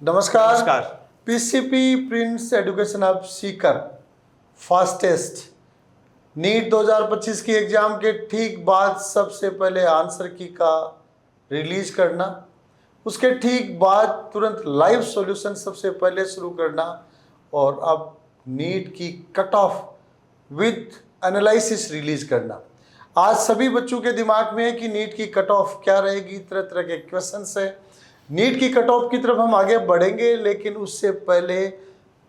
नमस्कार। PCP prince education hub Sikar fastest NEET 2025 की exam के ठीक बाद सबसे पहले आंसर की का रिलीज करना, उसके ठीक बाद तुरंत लाइव सॉल्यूशन सबसे पहले शुरू करना और अब नीट की cut off with analysis release करना। आज सभी बच्चों के दिमाग में है कि नीट की कट ऑफ क्या रहेगी, तरह तरह के क्वेश्चंस है। नीट की कट ऑफ की तरफ हम आगे बढ़ेंगे, लेकिन उससे पहले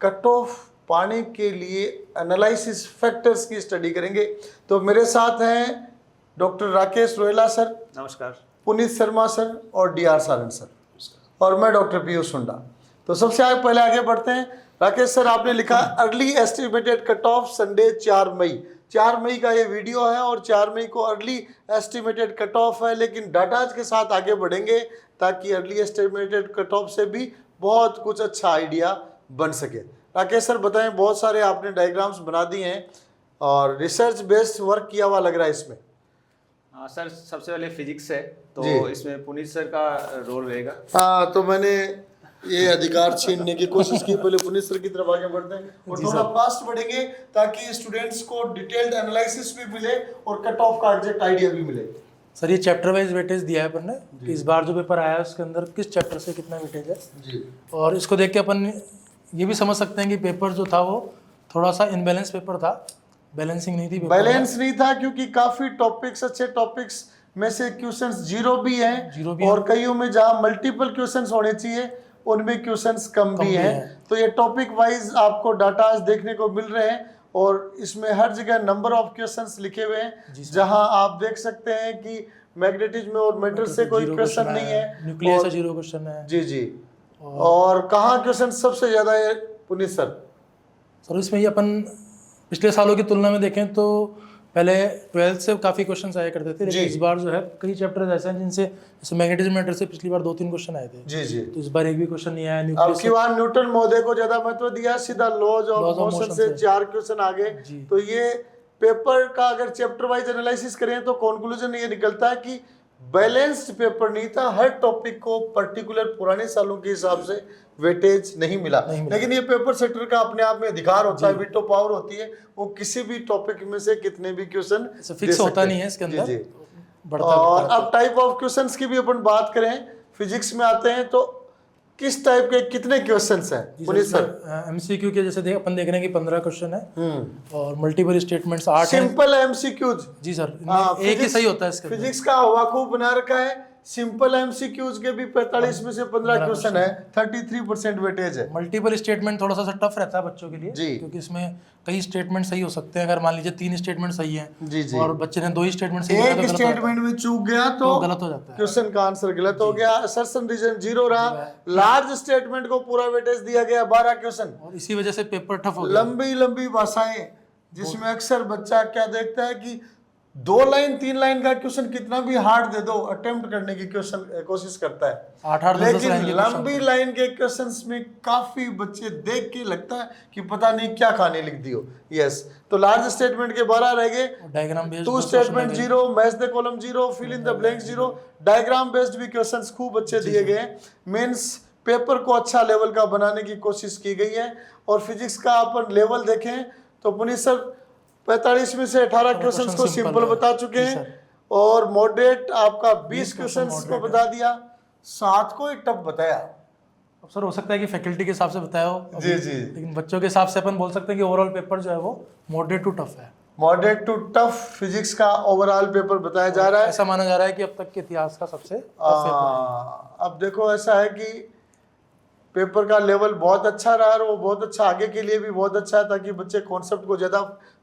कट ऑफ पाने के लिए एनालिसिस फैक्टर्स की स्टडी करेंगे। तो मेरे साथ हैं डॉक्टर राकेश रोहेला सर, नमस्कार, पुनीत शर्मा सर और डी आर सारन सर, और मैं डॉक्टर पीयूष हुंडा। तो सबसे पहले आगे बढ़ते हैं। राकेश सर, आपने लिखा early estimated cut off Sunday 4 मई। 4 मई का ये वीडियो है और 4 मई को अर्ली एस्टिमेटेड कट ऑफ है, लेकिन डाटाज के साथ आगे बढ़ेंगे ताकि अर्ली एस्टिमेटेड कट ऑफ से भी बहुत कुछ अच्छा आइडिया बन सके। राकेश सर बताएं, बहुत सारे आपने डायग्राम्स बना दिए हैं और रिसर्च बेस्ड वर्क किया हुआ लग रहा है इसमें। हाँ सर, सबसे पहले फिजिक्स है तो इसमें पुनीत सर का रोल रहेगा। हाँ, तो मैंने ये अधिकार छीनने की कोशिश की। पहले पुनीत सर की तरफ आगे बढ़ते हैं और थोड़ा फास्ट बढ़ेंगे ताकि स्टूडेंट्स को डिटेल्ड एनालिसिस भी मिले और कट ऑफ का एग्जैक्ट आइडिया भी मिले। सर ये चैप्टर वाइज वेटेज दिया है अपन ने, इस बार जो पेपर आया है उसके अंदर किस चैप्टर से कितना वेटेज है जी, और इसको देख के अपन ये भी समझ सकते हैं कि पेपर जो था वो थोड़ा सा इनबैलेंस पेपर था, बैलेंसिंग नहीं थी। बैलेंस नहीं था क्योंकि काफी टॉपिक्स, अच्छे टॉपिक्स में से क्वेश्चंस जीरो भी हैं और कईयों में जहां मल्टीपल क्वेश्चंस होने चाहिए उनमें क्वेश्चंस कम भी हैं। तो ये टॉपिक वाइज आपको डाटा देखने को मिल रहे हैं और इसमें हर जगह नंबर ऑफ क्वेश्चंस लिखे हुए हैं, जहां आप देख सकते हैं कि मैग्नेटिज्म और मेटल से कोई क्वेश्चन नहीं है, न्यूक्लियर से 0 क्वेश्चन है। जी और कहाँ क्वेश्चन सबसे ज्यादा है पुनीत सर? सर इसमें ये अपन पिछले सालों की तुलना में देखें तो पहले 12th से काफी क्वेश्चंस आया करते थे, लेकिन इस बार जो है कई चैप्टर्स ऐसे हैं जिनसे जैसे मैग्नेटिज्म मैटर से पिछली बार 2-3 क्वेश्चन आए थे। जी तो इस बार एक भी क्वेश्चन नहीं आया। अब की बार न्यूटन महोदय को ज्यादा महत्व दिया, सीधा लॉज ऑफ मोशन से 4 क्वेश्चन आ गए। तो ये पेपर का अगर चैप्टर वाइज एनालिसिस करें तो कंक्लूजन ये निकलता है कि बैलेंस्ड पेपर नहीं था। हर टॉपिक को पर्टिकुलर पुराने सालों के हिसाब से वेटेज नहीं मिला। लेकिन ये पेपर सेटर का अपने आप में अधिकार होता है, वीटो पावर होती है, वो किसी भी टॉपिक में से कितने भी क्वेश्चन फिक्स होता नहीं है इसके अंदर। और अब टाइप ऑफ क्वेश्चंस की भी अपन बात करें, फिजिक्स में आते हैं तो किस टाइप के कितने क्वेश्चंस हैं पुनीत सर? एमसीक्यू के जैसे अपन देख रहे हैं कि 15 क्वेश्चन है और मल्टीपल स्टेटमेंट्स 8 हैं। सिंपल एमसीक्यूज जी सर, एक ही सही होता है इसके। फिजिक्स का हवाखूब बना रखा है। सिंपल एमसीक्यूज के भी 45 में से 15 क्वेश्चन है, 33% वेटेज है। मल्टीपल स्टेटमेंट थोड़ा सा टफ रहता है बच्चों के लिए क्योंकि इसमें कई स्टेटमेंट सही हो सकते हैं। अगर मान लीजिए 3 स्टेटमेंट सही हैं और बच्चे ने 2 ही स्टेटमेंट सही एक स्टेटमेंट में चूक गया तो गलत हो जाता है, क्वेश्चन का आंसर गलत हो गया, असर्शन रीजन 0 रहा। लार्ज स्टेटमेंट को पूरा वेटेज दिया गया 12 क्वेश्चन और इसी वजह से पेपर टफ हो गया। लंबी भाषाएं जिसमें अक्सर बच्चा क्या देखता है कि 2 लाइन 3 लाइन का क्वेश्चन कितना भी हार्ड दे दो अटेम्प्ट करने की कोशिश करता है, 8-10 लेकिन लाइन के लंबी लाइन के क्वेश्चंस में काफी बच्चे देख के लगता है कि पता नहीं क्या कहानी लिख दी हो। यस, तो लार्ज स्टेटमेंट के 12 रह गए, diagram based 2 statement 0, match the column 0, fill in the blanks 0, diagram based भी क्वेश्चंस खूब अच्छे दिए गए। मींस पेपर को अच्छा लेवल का बनाने की कोशिश की गई है। और फिजिक्स का अपन लेवल देखें तो पुनीत सर 45 में से 18 क्वेश्चंस को सिंपल बता चुके हैं और मॉडरेट आपका 20 क्वेश्चंस को बता दिया, 7 को ही टफ बताया। अब सर हो सकता है कि फैकल्टी के हिसाब से बताया हो जी, लेकिन बच्चों के हिसाब से अपन बोल सकते हैं कि ओवरऑल पेपर जो है वो मॉडरेट टू टफ है। मॉडरेट टू टफ फिजिक्स का ओवरऑल पेपर बताया जा रहा है। ऐसा माना जा रहा है कि अब तक के इतिहास का सबसे टफ पेपर। अब देखो ऐसा है कि पेपर का लेवल बहुत अच्छा रहा और वो बहुत अच्छा आगे के लिए भी बहुत अच्छा है ताकि बच्चे कॉन्सेप्ट को ज़्यादा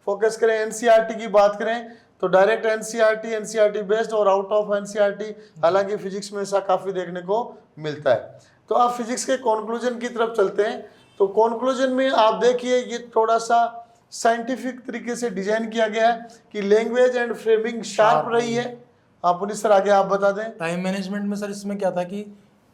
फोकस करें। एनसीईआरटी की बात करें तो डायरेक्ट एनसीईआरटी बेस्ड और आउट ऑफ एनसीईआरटी, हालांकि फिजिक्स में ऐसा काफ़ी देखने को मिलता है। तो आप फिजिक्स के कंक्लूजन की तरफ चलते हैं। तो कंक्लूजन में आप देखिए ये थोड़ा सा साइंटिफिक तरीके से डिजाइन किया गया है कि लैंग्वेज एंड फ्रेमिंग शार्प रही है। आप पुनीत सर आगे आप बता दें। टाइम मैनेजमेंट में सर इसमें क्या था कि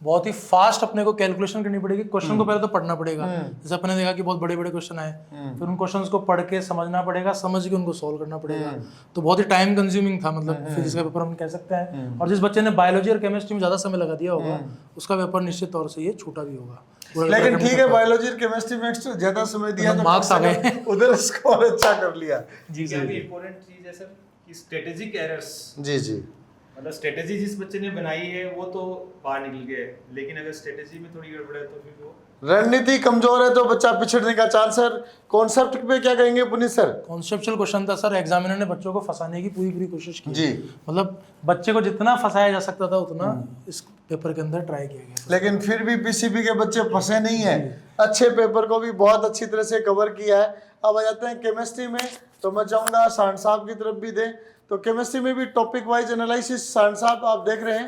बहुत ही फास्ट अपने को कैलकुलेशन करनी पड़ेगी। क्वेश्चन को पहले तो पढ़ना पड़ेगा, जैसे अपने देखा कि बहुत बड़े बड़े क्वेश्चन आए, फिर उन क्वेश्चंस को पढ़ के समझना पड़ेगा, समझ के उनको सॉल्व करना पड़ेगा। तो बहुत ही टाइम कंज्यूमिंग था, मतलब फिजिक्स का पेपर हम कह सकते हैं। और जिस बच्चे ने बायोलॉजी और केमिस्ट्री में ज़्यादा समय लगा दिया होगा उसका पेपर निश्चित तौर से ये छूटा भी होगा। लेकिन ठीक है, बायोलॉजी और केमिस्ट्री में एक्स्ट्रा ज्यादा समय दिया तो मार्क्स आ गए। उधर स्कोर अच्छा कर लिया। जी क्या सर। इम्पोर्टेंट चीज है सर कि स्ट्रेटेजिक एरर्स, जी जी मतलब स्ट्रेटेजी जिस बच्चे ने बनाई है वो तो बाहर निकल गया है, लेकिन अगर स्ट्रेटेजी में थोड़ी गड़बड़ है तो फिर वो रणनीति कमजोर है तो बच्चा पिछड़ने का चांस है। कॉन्सेप्ट पे क्या कहेंगे पुनीत सर? कॉन्सेप्चुअल क्वेश्चन था सर, एग्जामिनर ने बच्चों को फंसाने की पूरी कोशिश की। जी। मतलब बच्चे को जितना फंसाया जा सकता था उतना इस पेपर के अंदर ट्राई किया गया। लेकिन फिर भी पीसीबी के बच्चे फंसे नहीं है, अच्छे पेपर को भी बहुत अच्छी तरह से कवर किया है। अब आ जाते हैं केमिस्ट्री में, तो मैं चाहूंगा सांड साहब की तरफ भी दें। तो केमिस्ट्री में भी टॉपिक वाइज एनालिसिस सांड साहब आप देख रहे हैं,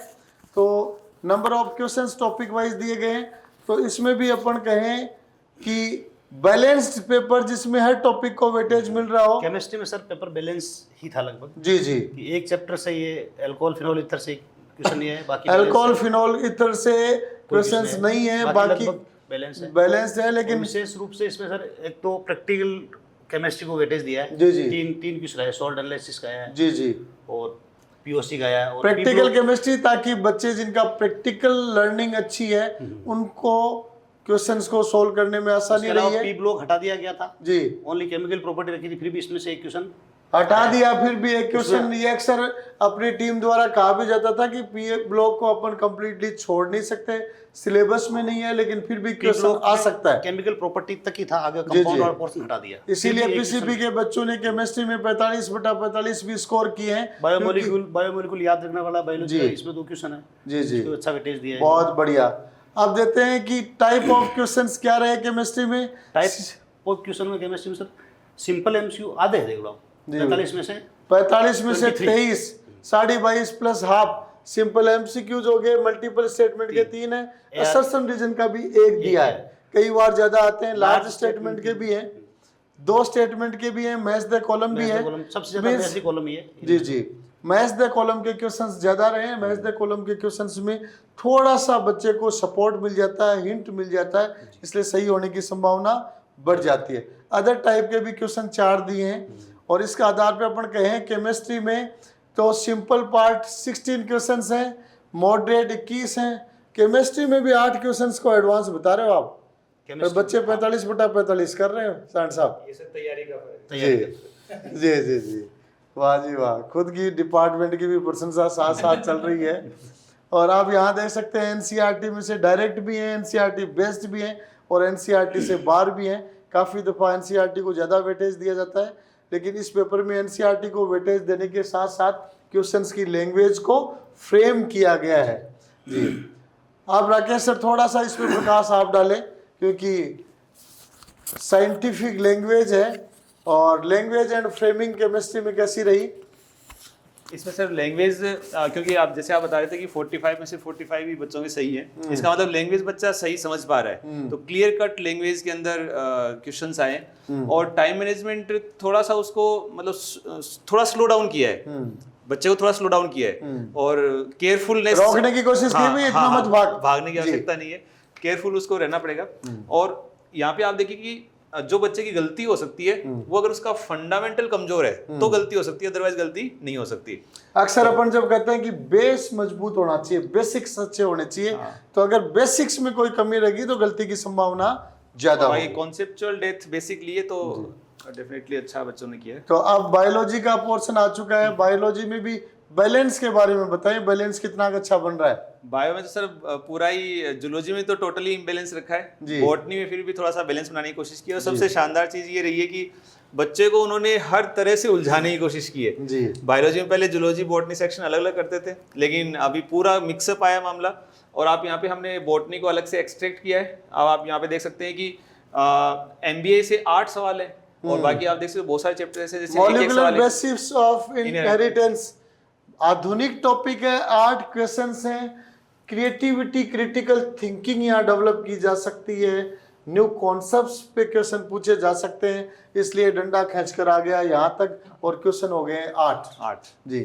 तो number of questions topic wise दिए गए हैं। तो इसमें भी अपन कहें कि बैलेंस्ड पेपर जिसमें हर टॉपिक को वेटेज मिल रहा हो। केमिस्ट्री में सर पेपर बैलेंस ही था लगभग, जी जी। कि एक चैप्टर से ये अल्कोहल फिनोल ईथर से क्वेश्चन ये है, बाकी अल्कोहल फिनोल इतर से क्वेश्चंस नहीं है, बाकी बैलेंस है। बैलेंस्ड है। और लेकिन विशेष रूप से इसमें सर एक तो प्रैक्टिकल केमिस्ट्री को वेटेज दिया है। जी, जी। तीन क्वेश्चन है, सॉल्ट एनालिसिस का है जी जी, और पीओसी का है और प्रैक्टिकल केमिस्ट्री, ताकि बच्चे जिनका प्रैक्टिकल लर्निंग अच्छी है उनको क्वेश्चंस को सोल्व करने में आसानी रही है। पी ब्लॉक हटा दिया गया था जी, ओनली केमिकल प्रॉपर्टी रखी थी, फिर भी इसमें से एक क्वेश्चन हटा दिया। फिर भी एक क्वेश्चन ये अक्सर अपनी टीम द्वारा कहा भी जाता था कि पी ब्लॉक को अपन कंप्लीटली छोड़ नहीं सकते, सिलेबस में नहीं है, लेकिन फिर भी क्वेश्चन आ सकता है। केमिकल प्रॉपर्टी तक ही था, आगे जी, कंपाउंड जी। वाला पोर्शन हटा दिया। इसीलिए पीसीबी के बच्चों ने केमिस्ट्री में 45/45 भी स्कोर किए हैं। बायोमोलिक्यूल याद रखने वाला बायोलॉजी जी। इसमें 2 क्वेश्चन है, जी जी, तो अच्छा वेटेज दिया है। बहुत बढ़िया। अब देते हैं कि टाइप ऑफ क्वेश्चंस क्या रहे केमिस्ट्री में। टाइप ऑफ क्वेश्चन में केमिस्ट्री में सर सिंपल एमसीक्यू आधे है, देख लो 45 में से 45 में से 23 23, 22.5 प्लस हाफ सिंपल एमसीक्यूज हो गए, मल्टीपल स्टेटमेंट के 3 है, असर्शन रीजन का भी 1 दिया है। कई बार ज्यादा आते हैं, लार्ज स्टेटमेंट के भी हैं, 2 स्टेटमेंट के भी हैं, मैच द कॉलम भी है। सबसे ज्यादा बेसिक कॉलम ही है। जी जी, मैच द कॉलम के क्वेश्चंस ज्यादा रहे हैं। मैच द कॉलम के क्वेश्चंस में थोड़ा सा बच्चे को सपोर्ट मिल जाता है, हिंट मिल जाता है, इसलिए सही होने की संभावना बढ़ जाती है। अदर टाइप के भी क्वेश्चन 4 दिए हैं, और इसके आधार पे अपन कहें केमिस्ट्री में तो सिंपल पार्ट 16 क्वेश्चंस हैं, मॉडरेट 21 हैं। केमिस्ट्री में भी 8 क्वेश्चंस को एडवांस बता रहे हो आप, तो बच्चे 45/45 कर रहे हो सांड साहब। ये सब तैयारी का फर्क है। जी जी जी जी, वाह जी वाह, खुद की डिपार्टमेंट की भी प्रशंसा साथ साथ चल रही है। और आप यहाँ देख सकते हैं एनसीईआरटी में से डायरेक्ट भी हैं, एनसीईआरटी बेस्ड भी हैं, और एनसीईआरटी से बाहर भी हैं। काफ़ी दफ़ा एनसीईआरटी को ज़्यादा वेटेज दिया जाता है, लेकिन इस पेपर में एनसीईआरटी को वेटेज देने के साथ साथ क्वेश्चंस की लैंग्वेज को फ्रेम किया गया है। जी, आप राकेश सर थोड़ा सा इस पर प्रकाश आप डालें, क्योंकि साइंटिफिक लैंग्वेज है, और लैंग्वेज एंड फ्रेमिंग केमिस्ट्री में कैसी रही? इसमें सर लैंग्वेज, क्योंकि आप जैसे आप बता रहे थे कि 45 में से 45 भी बच्चों के सही है, इसका मतलब लैंग्वेज बच्चा सही समझ पा रहा है, तो क्लियर कट लैंग्वेज के अंदर क्वेश्चंस आए। और टाइम मैनेजमेंट थोड़ा सा उसको मतलब थोड़ा स्लो डाउन किया है, बच्चे को थोड़ा स्लो डाउन किया है, और केयरफुलनेस रोकने की कोशिश की भी, इतना मत भागने की आवश्यकता नहीं है, केयरफुल उसको रहना पड़ेगा। और यहाँ पे आप देखिए कि जो बच्चे की गलती हो सकती है वो अगर उसका फंडामेंटल कमजोर है तो गलती हो सकती है, अदरवाइज गलती नहीं हो सकती। अक्सर अपन जब कहते हैं कि बेस मजबूत होना चाहिए, बेसिक्स अच्छे होने चाहिए, तो अगर बेसिक्स में कोई कमी रहेगी तो गलती की संभावना ज्यादा होगी। कॉन्सेप्चुअल डेप्थ बेसिक लिए तो डेफिनेटली अच्छा बच्चों ने किया है। तो अब बायोलॉजी का पोर्शन आ चुका है, बायोलॉजी में भी बैलेंस के बारे में बताइए, बैलेंस कितना अच्छा बन रहा है? बायो में तो सर पूरा ही, जूलॉजी में तो टोटली इम्बैलेंस रखा है, बॉटनी में फिर भी थोड़ा सा बैलेंस बनाने की कोशिश की, और सबसे शानदार चीज ये रही है कि बच्चे को उन्होंने हर तरह से उलझाने की कोशिश की है। जी, बायोलॉजी में पहले जूलॉजी बॉटनी सेक्शन अलग अलग करते थे, लेकिन अभी पूरा मिक्सअप आया मामला, और आप यहाँ पे हमने बॉटनी को अलग से एक्सट्रैक्ट किया है। अब आप यहाँ पे देख सकते हैं कि MBA से 8 सवाल है, और बाकी आप देख सकते हो बहुत सारे चैप्टर ऐसे जैसे मॉलिक्यूलर बेसिस ऑफ इनहेरिटेंस आधुनिक टॉपिक है, 8 क्वेश्चंस हैं। क्रिएटिविटी, क्रिटिकल थिंकिंग यहाँ डेवलप की जा सकती है, न्यू कॉन्सेप्ट्स पे क्वेश्चन पूछे जा सकते हैं, इसलिए डंडा खींच कर आ गया यहाँ तक, और क्वेश्चन हो गए 8 जी।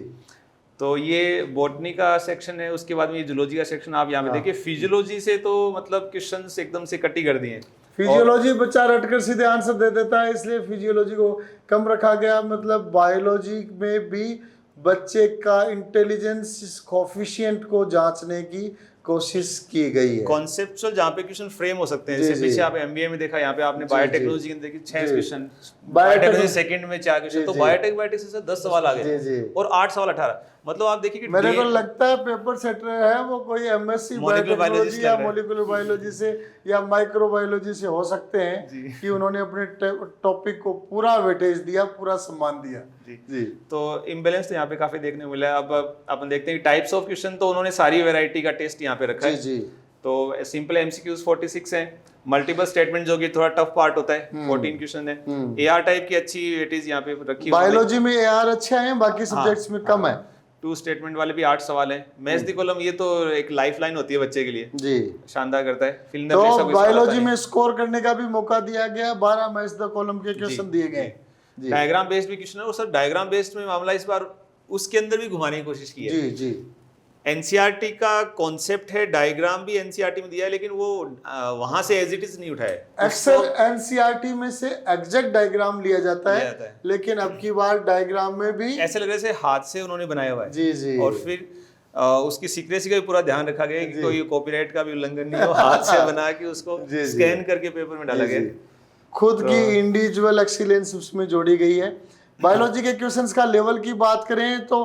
तो ये बॉटनी का सेक्शन है, उसके बाद में ये जूलॉजी का सेक्शन। आप यहाँ पे देखिए फिजियोलॉजी से तो मतलब क्वेश्चंस एकदम से कटी कर दिए। फिजियोलॉजी बच्चा रटकर सीधे आंसर दे देता है, इसलिए फिजियोलॉजी को कम रखा गया। मतलब बायोलॉजी में भी बच्चे का इंटेलिजेंस कोफिशिएंट को जांचने की कोशिश की गई है। कॉन्सेप्चुअल जहाँ पे क्वेश्चन फ्रेम हो सकते हैं, जी, जैसे जी। पीछे आप एमबीए में देखा, यहाँ पे आपने बायोटेक्नोलॉजी के अंदर देखी 6 जी। क्वेश्चन, बायोटेक- बायोटेक्नोलॉजी सेकंड में 4 क्वेश्चन, जी, तो जी। बायोटेक से 10 सवाल आ जी, गए जी। और 8 सवाल 18, मतलब आप देखिए कि मेरे को लगता है पेपर सेटर है वो कोई एमएससी Molecular biologist बायोटेक्नोलॉजी लग या रहा है। मॉलिक्यूलर बायोलॉजी से या माइक्रोबायोलॉजी से हो सकते हैं जी। कि उन्होंने अपने टॉपिक को पूरा वेटेज दिया, पूरा सम्मान दिया। जी। जी तो इम्बेलेंस तो यहाँ पे काफी देखने को मिला है। अब अपन देखते हैं टाइप्स ऑफ क्वेश्चन, तो उन्होंने सारी वैरायटी का टेस्ट यहाँ पे रखा जी है। जी तो सिंपल एमसीक्यूज 46 हैं, मल्टीपल स्टेटमेंट जो कि थोड़ा टफ पार्ट होता है 14 क्वेश्चन है, एआर टाइप की अच्छी वेटेज यहाँ पे रखी है। बायोलॉजी में एआर अच्छे हैं, बाकी सब्जेक्ट्स में कम है। 2 स्टेटमेंट वाले भी 8 सवाल हैं। मैथ्स दी कॉलम ये तो एक लाइफलाइन होती है बच्चे के लिए, जी शानदार करता है। फिल इन द ब्लैंक्स तो का कोई सवाल आता बायोलॉजी नहीं। में स्कोर करने का भी मौका दिया गया, 12 मैच द कॉलम के क्वेश्चन दिए गए। जी डायग्राम बेस्ड भी क्वेश्चन है, और सर डायग्राम बेस्ड में मामला इस बार उसके अंदर भी घुमाने की कोशिश की है। जी जी एनसीईआरटी का कॉन्सेप्ट है, डायग्राम भी एनसीईआरटी में दिया है, लेकिन वो वहां से एज इट इज नहीं उठाया है। अक्सर एनसीईआरटी में से एग्जैक्ट डायग्राम लिया जाता लिया है, जाता है। लेकिन अब की बार डायग्राम में भी ऐसे लग रहा है जैसे हाथ से उन्होंने बनाया हुआ है। जी जी और फिर उसकी सीक्रेसी का भी पूरा ध्यान रखा गया है कि कोई कॉपीराइट का भी उल्लंघन नहीं हो, हाथ से बना के उसको जी, जी। स्कैन करके पेपर में डाला जी, गया जी। है। खुद की इंडिविजुअल एक्सीलेंस उसमें जोड़ी गई है। बायोलॉजी के क्वेश्चंस का लेवल की बात करें तो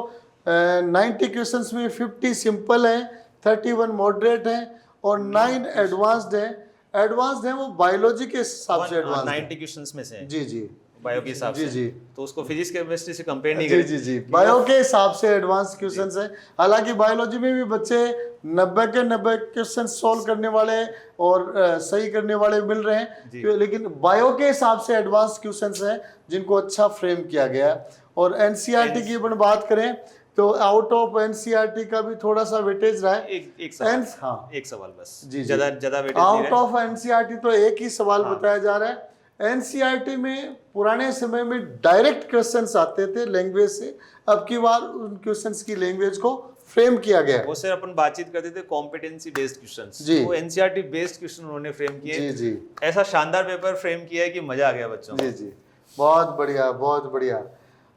90 क्वेश्चंस में 50 सिंपल हैं, 31 मॉडरेट हैं और 9 एडवांस्ड हैं। एडवांस्ड हैं वो बायोलॉजी के हिसाब से एडवांस्ड 90 क्वेश्चंस में से हैं, जी जी बायो के हिसाब जी, से। जी। तो उसको फिजिक्स केमिस्ट्री से कंपेयर नहीं जी करें। जी जी बायो के हिसाब से एडवांस क्वेश्चंस है। हालांकि बायोलॉजी में भी बच्चे 90 के 90 क्वेश्चन सॉल्व करने वाले और सही करने वाले मिल रहे हैं, लेकिन बायो के हिसाब से एडवांस क्वेश्चंस हैं जिनको अच्छा फ्रेम किया गया है। और एनसीईआरटी की अपन बात करें तो आउट ऑफ एनसीईआरटी का भी थोड़ा सा वेटेज रहा है। एक सवाल, हाँ एक सवाल बस, जी, जी। ज्यादा वेटेज नहीं आउट रहा है। ऑफ एनसीईआरटी तो एक ही सवाल बताया जा रहा है। एनसीईआरटी में पुराने समय में डायरेक्ट क्वेश्चंस आते थे लैंग्वेज से, अब की बार उन क्वेश्चंस की लैंग्वेज को फ्रेम किया गया है। वो सर अपन बातचीत करते थे कॉम्पिटेंसी बेस्ड क्वेश्चंस, जी। वो एनसीईआरटी बेस्ड क्वेश्चन उन्होंने फ्रेम किए। जी जी ऐसा शानदार पेपर फ्रेम किया है कि मजा आ गया बच्चों को। जी जी बहुत बढ़िया बहुत बढ़िया।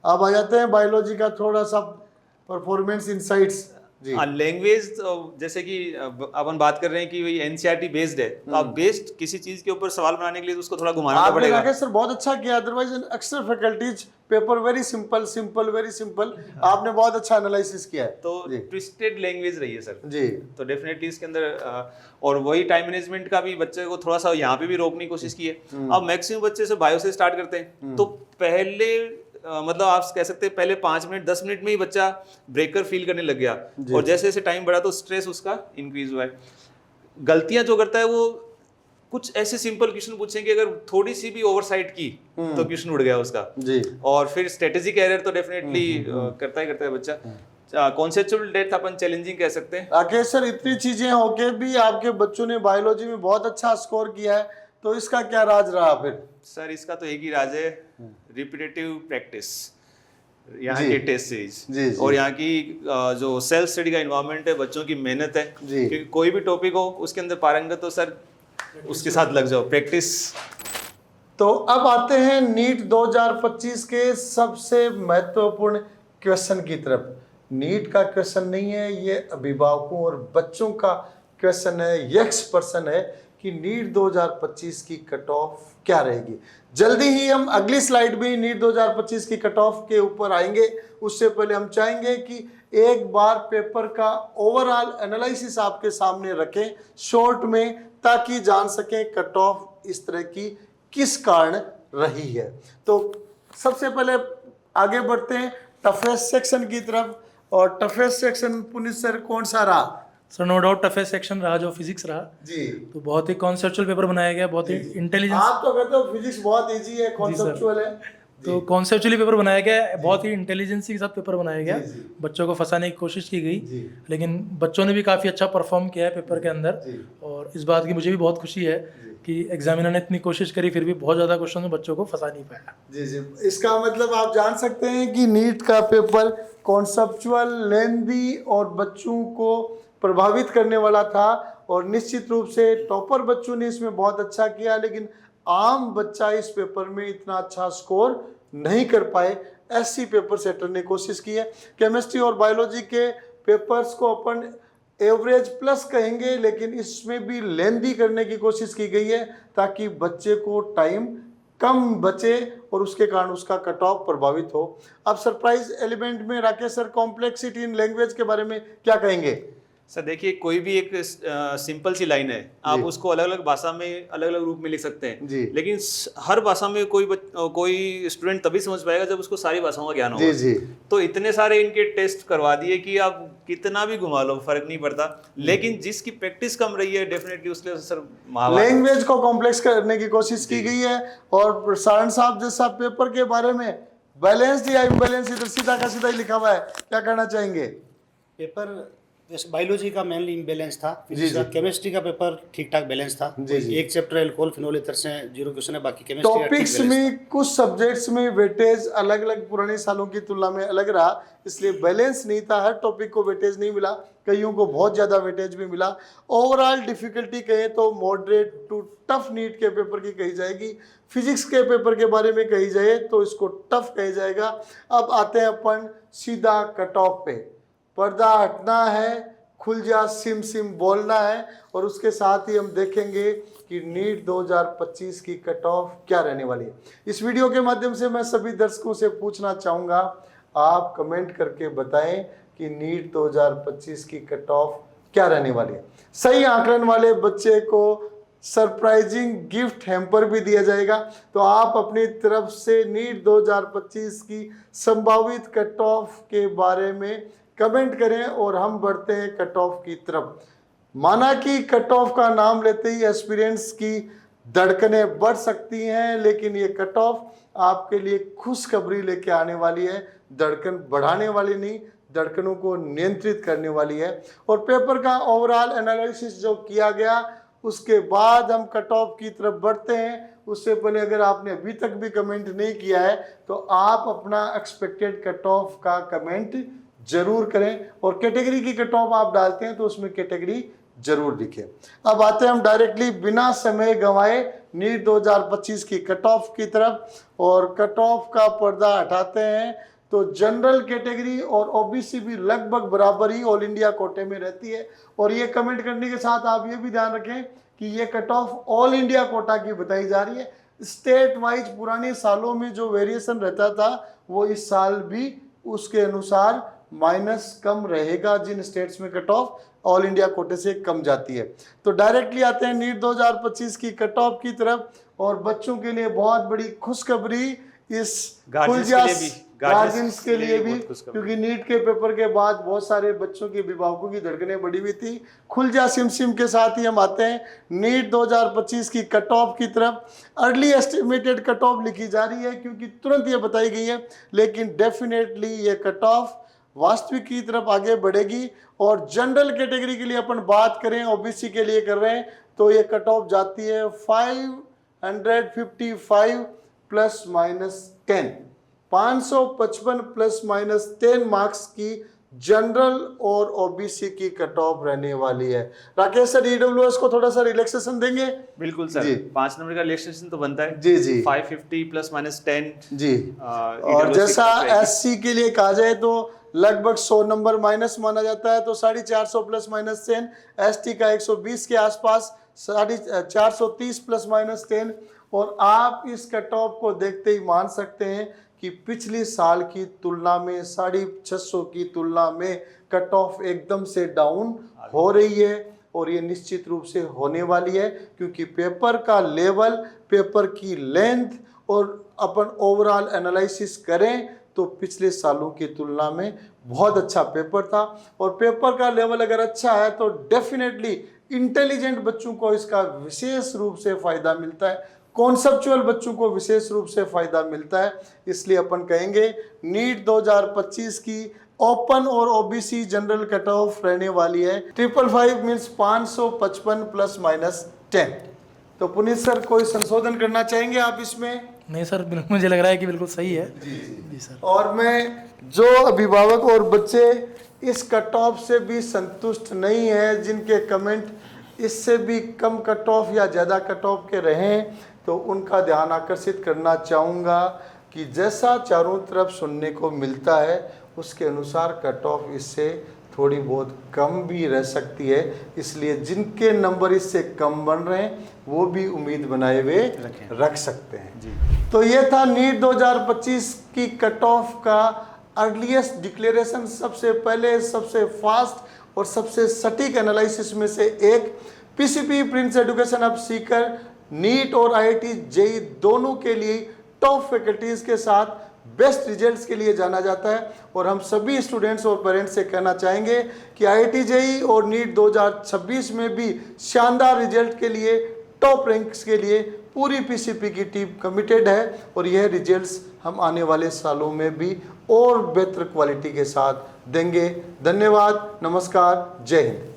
अब आ जाते हैं बायोलॉजी का थोड़ा सा परफॉर्मेंस इनसाइट्स। जी लैंग्वेज जैसे कि अपन बात कर रहे हैं कि वही एनसीईआरटी बेस्ड है, तो आप बेस्ड किसी चीज के ऊपर सवाल बनाने के लिए तो उसको थोड़ा घुमाना तो आपने पड़ेगा। राकेश सर बहुत अच्छा किया, अदरवाइज अक्सर faculties paper very simple simple very simple, आपने बहुत अच्छा एनालिसिस किया है। तो जी ट्विस्टेड लैंग्वेज रही है सर, जी तो डेफिनेटली इसके अंदर और वही टाइम मैनेजमेंट का भी बच्चे को थोड़ा सा यहाँ पे भी रोकने की कोशिश की है। अब मैक्सिमम बच्चे से बायो से स्टार्ट करते हैं, तो पहले मतलब आप कह सकते हैं पहले 5 मिनट 10 मिनट में ही बच्चा ब्रेकर फील करने लग गया, और जैसे जैसे टाइम बढ़ा तो स्ट्रेस उसका इंक्रीज हुआ है। गलतियां जो करता है वो कुछ ऐसे सिंपल क्वेश्चन पूछेंगे, अगर थोड़ी सी भी ओवरसाइट की तो क्वेश्चन उड़ गया उसका। जी और फिर स्ट्रेटेजिक एरर तो डेफिनेटली करता है बच्चा। कॉन्सेप्चुअल डेप्थ अपन चैलेंजिंग कह सकते हैं। राकेश सर इतनी चीजें होके भी आपके बच्चों ने बायोलॉजी में बहुत अच्छा स्कोर किया है, तो इसका क्या राज रहा फिर? सर इसका तो एक ही राज है, रिपीटेटिव प्रैक्टिस, यहाँ जी। के टेस्ट सीरीज जी, जी। और यहाँ की जो सेल्फ स्टडी का इन्वायरमेंट है, बच्चों की मेहनत है, जी। क्योंकि कोई भी टॉपिक हो उसके अंदर पारंगत हो सर, उसके साथ लग जाओ, प्रैक्टिस। तो अब आते हैं नीट 2025 के सबसे महत्वपूर्ण क्वेश्चन की तरफ। नीट का क्वेश्चन नहीं है, ये अभिभावकों और बच्चों का क्वेश्चन है, यक्स प्रश्न है कि नीट 2025 की कट ऑफ क्या रहेगी। जल्दी ही हम अगली स्लाइड में नीट 2025 की कट ऑफ के ऊपर आएंगे। उससे पहले हम चाहेंगे कि एक बार पेपर का ओवरऑल एनालिसिस आपके सामने रखें शॉर्ट में, ताकि जान सकें कट ऑफ इस तरह की किस कारण रही है। तो सबसे पहले आगे बढ़ते हैं टफेस्ट सेक्शन की तरफ। और टफेस्ट सेक्शन पुनीत सर कौन सा रहा? Sir no doubt toughest section रहा जो फिजिक्स रहा। जी तो बहुत ही कॉन्सेप्चुअल पेपर बनाया गया, बहुत ही इंटेलिजेंस, आप तो कहते हो फिजिक्स बहुत इजी है, कॉन्सेप्चुअल है। तो कॉन्सेप्चुअली पेपर बनाया गया, बहुत ही इंटेलिजेंसी के साथ पेपर बनाया गया। जी, जी। बच्चों को फंसाने की कोशिश की गई, जी। लेकिन बच्चों ने भी काफ़ी अच्छा परफॉर्म किया है पेपर के अंदर। जी। और इस बात की मुझे भी बहुत खुशी है कि एग्जामिनर ने इतनी कोशिश करी, फिर भी बहुत ज़्यादा क्वेश्चन में बच्चों को फंसा नहीं पाया। जी जी इसका मतलब आप जान सकते हैं कि नीट का पेपर कॉन्सेप्चुअल, लेंथी और बच्चों को प्रभावित करने वाला था। और निश्चित रूप से टॉपर बच्चों ने इसमें बहुत अच्छा किया, लेकिन आम बच्चा इस पेपर में इतना अच्छा स्कोर नहीं कर पाए। ऐसी पेपर सेटर ने कोशिश की है। केमिस्ट्री और बायोलॉजी के पेपर्स को अपन एवरेज प्लस कहेंगे, लेकिन इसमें भी लेंदी करने की कोशिश की गई है ताकि बच्चे को टाइम कम बचे और उसके कारण उसका कट ऑफ प्रभावित हो। अब सरप्राइज एलिमेंट में Rakesh sir complexity in language के बारे में क्या कहेंगे? सर देखिए, कोई भी एक सिंपल सी लाइन है, आप उसको अलग अलग भाषा में अलग अलग रूप में लिख सकते हैं जी। लेकिन हर भाषा में कोई स्टूडेंट तभी समझ पाएगा जब उसको सारी भाषाओं का ज्ञान जी होगा। जी। तो इतने सारे इनके टेस्ट करवा दिए कि आप कितना भी घुमा लो फर्क नहीं पड़ता, लेकिन जिसकी प्रैक्टिस कम रही है डेफिनेटली उसके सर महाभारत लैंग्वेज को कॉम्प्लेक्स करने की कोशिश की गई है। और सारण साहब जैसा पेपर के बारे में बैलेंस्ड या इम्बैलेंस इधर सीधा का सीधा ही लिखा हुआ है, क्या कहना चाहेंगे? पेपर जैसे बायोलॉजी का मेनली इम्बैलेंस था, जी, फिजिक्स का, जी। केमिस्ट्री का पेपर ठीक ठाक बैलेंस था। जी, जी। एक चैप्टर एल्कोहल फिनोल इथर से 0 क्वेश्चन है, बाकी केमिस्ट्री का ठीक टॉपिक्स बैलेंस में कुछ सब्जेक्ट्स में वेटेज अलग अलग पुराने सालों की तुलना में अलग रहा, इसलिए बैलेंस नहीं था, हर टॉपिक को वेटेज नहीं मिला, कईयों को बहुत ज़्यादा वेटेज भी मिला। ओवरऑल डिफिकल्टी कहें तो मॉडरेट टू टफ नीट के पेपर की कही जाएगी। फिजिक्स के पेपर के बारे में कही जाए तो इसको टफ कहा जाएगा। अब आते हैं अपन सीधा कट ऑफ पे। पर्दा हटना है, खुल जा सिम सिम बोलना है, और उसके साथ ही हम देखेंगे कि नीट 2025 की कट ऑफ क्या रहने वाली है। इस वीडियो के माध्यम से मैं सभी दर्शकों से पूछना चाहूँगा, आप कमेंट करके बताएं कि नीट 2025 की कट ऑफ क्या रहने वाली है। सही आंकलन वाले बच्चे को सरप्राइजिंग गिफ्ट हैम्पर भी दिया जाएगा। तो आप अपनी तरफ से नीट 2025 की संभावित कट ऑफ के बारे में कमेंट करें और हम बढ़ते हैं कट ऑफ की तरफ। माना कि कट ऑफ का नाम लेते ही एस्पिरेंट्स की धड़कनें बढ़ सकती हैं, लेकिन ये कट ऑफ आपके लिए खुशखबरी लेके आने वाली है, धड़कन बढ़ाने वाली नहीं, धड़कनों को नियंत्रित करने वाली है। और पेपर का ओवरऑल एनालिसिस जो किया गया उसके बाद हम कट ऑफ की तरफ बढ़ते हैं। उससे पहले अगर आपने अभी तक भी कमेंट नहीं किया है तो आप अपना एक्सपेक्टेड कट ऑफ का कमेंट जरूर करें, और कैटेगरी की कट ऑफ आप डालते हैं तो उसमें कैटेगरी जरूर लिखें। अब आते हैं हम डायरेक्टली बिना समय गंवाए नीट 2025 की कट ऑफ की तरफ, और कट ऑफ का पर्दा हटाते हैं तो जनरल कैटेगरी और ओबीसी भी लगभग बराबर ही ऑल इंडिया कोटे में रहती है। और ये कमेंट करने के साथ आप ये भी ध्यान रखें कि ये cut off all India quota की बताई जा रही है। स्टेट वाइज पुराने सालों में जो वेरिएशन रहता था वो इस साल भी उसके अनुसार माइनस कम रहेगा, जिन स्टेट्स में कट ऑफ ऑल इंडिया कोटे से कम जाती है। तो डायरेक्टली आते हैं नीट 2025 की कट ऑफ की तरफ, और बच्चों के लिए बहुत बड़ी खुशखबरी इस गार्जियंस के लिए भी, क्योंकि नीट के पेपर के बाद बहुत सारे बच्चों के अभिभावकों की धड़कनें बढ़ी हुई थी। खुल जा सिम सिम के साथ ही हम आते हैं नीट 2025 की कट ऑफ की तरफ। अर्ली एस्टिमेटेड कट ऑफ लिखी जा रही है क्योंकि तुरंत ये बताई गई है, लेकिन डेफिनेटली ये कट ऑफ वास्तविक की तरफ आगे बढ़ेगी। और जनरल कैटेगरी के लिए अपन बात करें, ओबीसी के लिए कर रहे हैं, तो ये कट ऑफ जाती है 555 plus minus 10, 555 plus minus 10 marks की जनरल और ओबीसी की कट ऑफ रहने वाली है। राकेश सर, ईडब्ल्यूएस को थोड़ा सा रिलैक्सेशन देंगे? बिल्कुल सर, 5 नंबर का रिलैक्सेशन तो बनता है जी जी, 550 प्लस माइनस 10 जी। और जैसा एससी के लिए कहा जाए तो लगभग 100 नंबर माइनस माना जाता है, तो 450 प्लस माइनस 10, एसटी का 120 के आसपास 430 प्लस माइनस 10। और आप इस कट ऑफ को देखते ही मान सकते हैं कि पिछली साल की तुलना में 650 की तुलना में कट ऑफ एकदम से डाउन हो रही है, और ये निश्चित रूप से होने वाली है क्योंकि पेपर का लेवल, पेपर की लेंथ और अपन ओवरऑल एनालिसिस करें तो पिछले सालों की तुलना में बहुत अच्छा पेपर था। और पेपर का लेवल अगर अच्छा है तो डेफिनेटली इंटेलिजेंट बच्चों को इसका विशेष रूप से फ़ायदा मिलता है, कॉन्सेप्चुअल बच्चों को विशेष रूप से फ़ायदा मिलता है। इसलिए अपन कहेंगे नीट 2025 की ओपन और ओबीसी जनरल कट ऑफ रहने वाली है 555 मीन्स 555 प्लस माइनस 10। तो पुनीत सर, कोई संशोधन करना चाहेंगे आप इसमें? नहीं सर, मुझे लग रहा है कि बिल्कुल सही है। जी सर। और मैं जो अभिभावक और बच्चे इस कट ऑफ से भी संतुष्ट नहीं है, जिनके कमेंट इससे भी कम कट ऑफ या ज़्यादा कट ऑफ के रहें, तो उनका ध्यान आकर्षित करना चाहूँगा कि जैसा चारों तरफ सुनने को मिलता है उसके अनुसार कट ऑफ इससे थोड़ी बहुत कम भी रह सकती है, इसलिए जिनके नंबर इससे कम बन रहे हैं वो भी उम्मीद बनाए हुए रख सकते हैं। जी। तो ये था नीट 2025 की कट ऑफ का अर्लीस्ट डिक्लेरेशन, सबसे पहले, सबसे फास्ट और सबसे सटीक एनालिसिस में से एक। पीसीपी प्रिंस एजुकेशन अब सीकर नीट और आईआईटी जेई दोनों के लिए टॉप फैकल्टीज के साथ बेस्ट रिजल्ट्स के लिए जाना जाता है, और हम सभी स्टूडेंट्स और पेरेंट्स से कहना चाहेंगे कि आईआईटी जेई और नीट 2026 में भी शानदार रिजल्ट के लिए, टॉप रैंक्स के लिए पूरी पीसीपी की टीम कमिटेड है, और यह रिजल्ट्स हम आने वाले सालों में भी और बेहतर क्वालिटी के साथ देंगे। धन्यवाद, नमस्कार, जय हिंद।